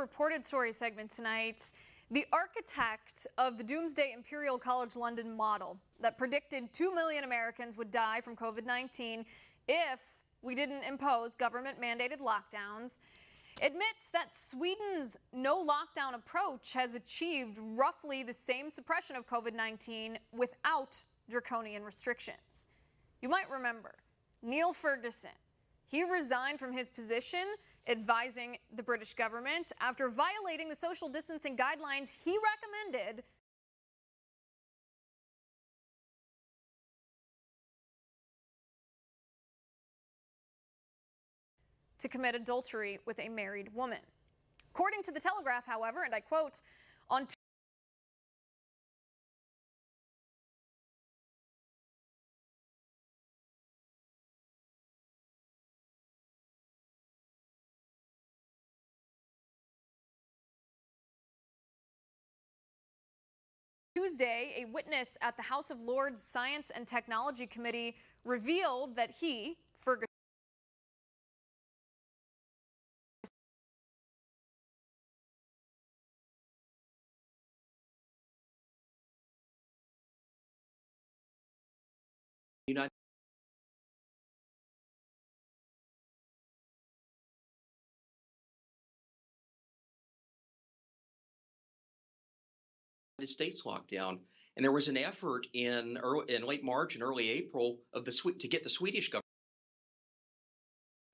reported story segment tonight. The architect of the Doomsday Imperial College London model that predicted 2 million Americans would die from COVID-19 if we didn't impose government-mandated lockdowns, admits that Sweden's no-lockdown approach has achieved roughly the same suppression of COVID-19 without draconian restrictions. You might remember Neil Ferguson. He resigned from his position advising the British government after violating the social distancing guidelines he recommended to commit adultery with a married woman. According to The Telegraph, however, and I quote, on Tuesday, a witness at the House of Lords Science and Technology Committee revealed that he, Ferguson, United States lockdown, and there was an effort in late March and early April to get the Swedish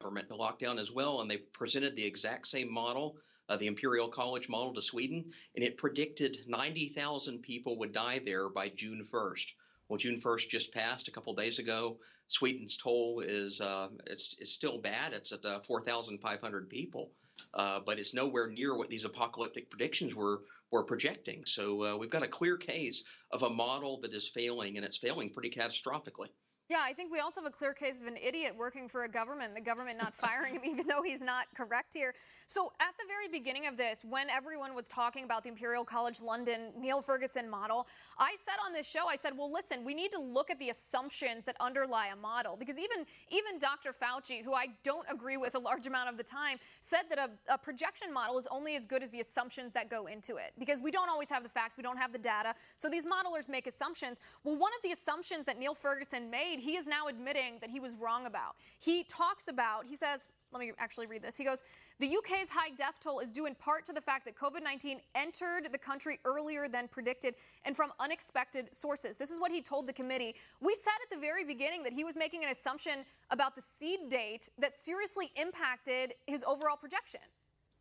government to lock down as well, and they presented the exact same model, the Imperial College model, to Sweden, and it predicted 90,000 people would die there by June 1st. Well, June 1st just passed a couple days ago. Sweden's toll is it's still bad. It's at 4,500 people, but it's nowhere near what these apocalyptic predictions were projecting. So we've got a clear case of a model that is failing, and it's failing pretty catastrophically. Yeah, I think we also have a clear case of an idiot working for a government, the government not firing him, even though he's not correct here. So at the very beginning of this, when everyone was talking about the Imperial College London Neil Ferguson model, I said on this show, I said, well, listen, we need to look at the assumptions that underlie a model, because even Dr. Fauci, who I don't agree with a large amount of the time, said that a projection model is only as good as the assumptions that go into it, because we don't always have the facts, we don't have the data, so these modelers make assumptions. Well, one of the assumptions that Neil Ferguson made, he is now admitting that he was wrong about. He says, let me actually read this. He goes, the UK's high death toll is due in part to the fact that COVID-19 entered the country earlier than predicted and from unexpected sources. This is what he told the committee. We said at the very beginning that he was making an assumption about the seed date that seriously impacted his overall projection.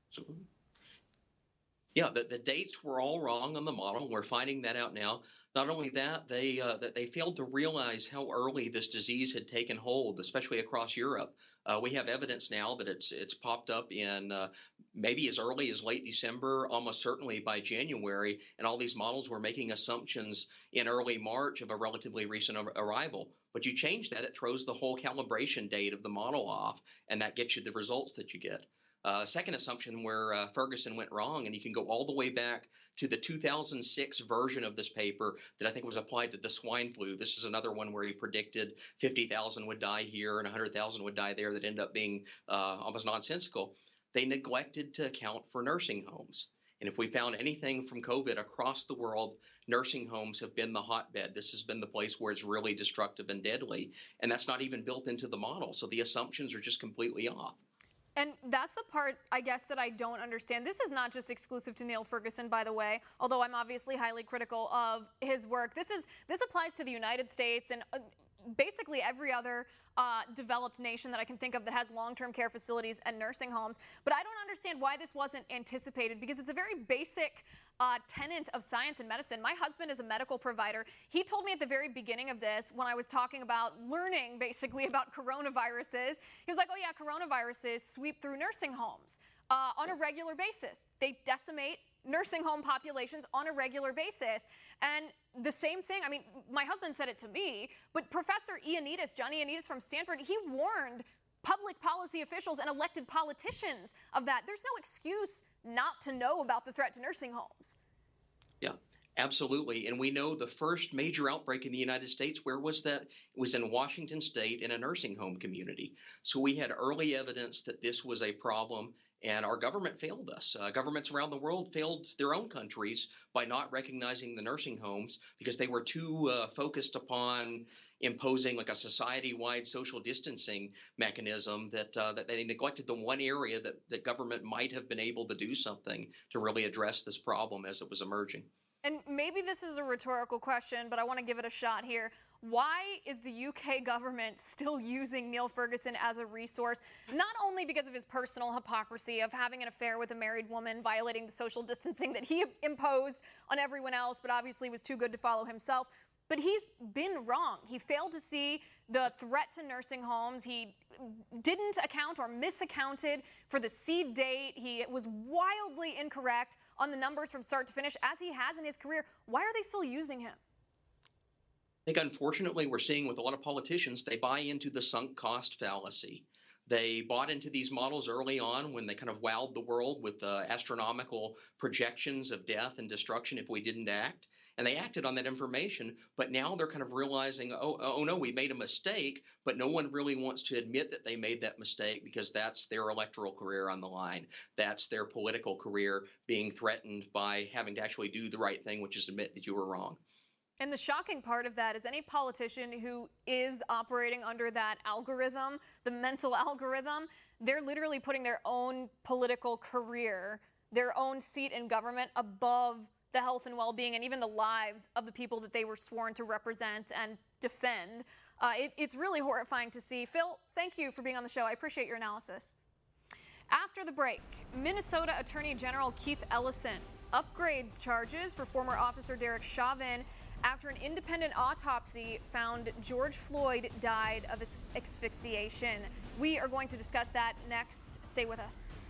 Absolutely. Yeah, the dates were all wrong on the model. We're finding that out now. Not only that, they failed to realize how early this disease had taken hold, especially across Europe. We have evidence now that it's popped up in maybe as early as late December, almost certainly by January, and all these models were making assumptions in early March of a relatively recent arrival. But you change that, it throws the whole calibration date of the model off, and that gets you the results that you get. Second assumption where Ferguson went wrong, and you can go all the way back to the 2006 version of this paper that I think was applied to the swine flu. This is another one where he predicted 50,000 would die here and 100,000 would die there, that ended up being almost nonsensical. They neglected to account for nursing homes. And if we found anything from COVID across the world, nursing homes have been the hotbed. This has been the place where it's really destructive and deadly. And that's not even built into the model. So the assumptions are just completely off. And that's the part, I guess, that I don't understand. This is not just exclusive to Neil Ferguson, by the way, although I'm obviously highly critical of his work. This applies to the United States and basically every other developed nation that I can think of that has long-term care facilities and nursing homes. But I don't understand why this wasn't anticipated, because it's a very basic tenet of science and medicine. My husband is a medical provider. He told me at the very beginning of this, when I was talking about learning basically about coronaviruses, he was like, oh yeah, coronaviruses sweep through nursing homes on a regular basis. They decimate nursing home populations on a regular basis. And the same thing, I mean, my husband said it to me, but Professor John Ioannidis from Stanford, he warned public policy officials and elected politicians of that. There's no excuse not to know about the threat to nursing homes. Yeah. Absolutely. And we know the first major outbreak in the United States, where was that? It was in Washington State in a nursing home community. So we had early evidence that this was a problem, and our government failed us. Governments around the world failed their own countries by not recognizing the nursing homes because they were too focused upon imposing like a society-wide social distancing mechanism that they neglected the one area that government might have been able to do something to really address this problem as it was emerging. And maybe this is a rhetorical question, but I want to give it a shot here. Why is the UK government still using Neil Ferguson as a resource? Not only because of his personal hypocrisy of having an affair with a married woman, violating the social distancing that he imposed on everyone else, but obviously was too good to follow himself. But he's been wrong. He failed to see the threat to nursing homes. He didn't account or misaccounted for the seed date. He was wildly incorrect on the numbers from start to finish, as he has in his career. Why are they still using him? I think unfortunately we're seeing with a lot of politicians, they buy into the sunk cost fallacy. They bought into these models early on when they kind of wowed the world with astronomical projections of death and destruction if we didn't act. And they acted on that information, but now they're kind of realizing, oh no, we made a mistake, but no one really wants to admit that they made that mistake because that's their electoral career on the line. That's their political career being threatened by having to actually do the right thing, which is admit that you were wrong. And the shocking part of that is any politician who is operating under that algorithm, the mental algorithm, they're literally putting their own political career, their own seat in government above the health and well-being and even the lives of the people that they were sworn to represent and defend. It's really horrifying to see. Phil, thank you for being on the show. I appreciate your analysis. After the break, Minnesota Attorney General Keith Ellison upgrades charges for former officer Derek Chauvin after an independent autopsy found George Floyd died of asphyxiation. We are going to discuss that next. Stay with us.